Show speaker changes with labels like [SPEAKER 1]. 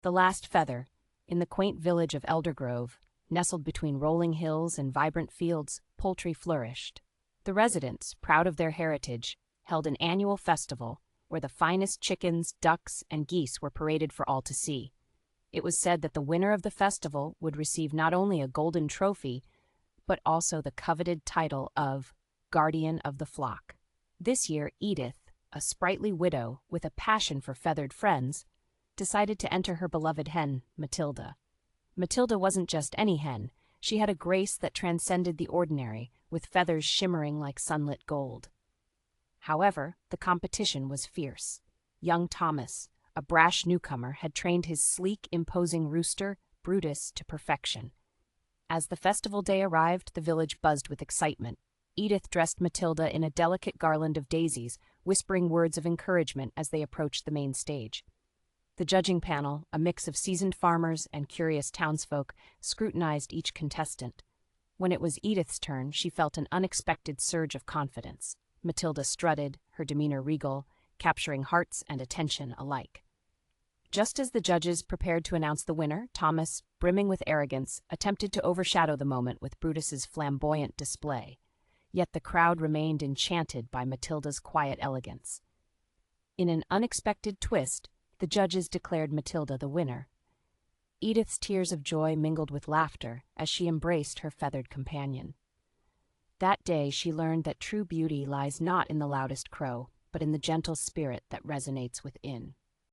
[SPEAKER 1] The last feather, in the quaint village of Eldergrove, nestled between rolling hills and vibrant fields, poultry flourished. The residents, proud of their heritage, held an annual festival where the finest chickens, ducks, and geese were paraded for all to see. It was said that the winner of the festival would receive not only a golden trophy, but also the coveted title of Guardian of the Flock. This year, Edith, a sprightly widow with a passion for feathered friends, decided to enter her beloved hen, Matilda. Matilda wasn't just any hen. She had a grace that transcended the ordinary, with feathers shimmering like sunlit gold. However, the competition was fierce. Young Thomas, a brash newcomer, had trained his sleek, imposing rooster, Brutus, to perfection. As the festival day arrived, the village buzzed with excitement. Edith dressed Matilda in a delicate garland of daisies, whispering words of encouragement as they approached the main stage. The judging panel, a mix of seasoned farmers and curious townsfolk, scrutinized each contestant. When it was Edith's turn, she felt an unexpected surge of confidence. Matilda strutted, her demeanor regal, capturing hearts and attention alike. Just as the judges prepared to announce the winner, Thomas, brimming with arrogance, attempted to overshadow the moment with Brutus's flamboyant display. Yet the crowd remained enchanted by Matilda's quiet elegance. In an unexpected twist, the judges declared Matilda the winner. Edith's tears of joy mingled with laughter as she embraced her feathered companion. That day she learned that true beauty lies not in the loudest crow, but in the gentle spirit that resonates within.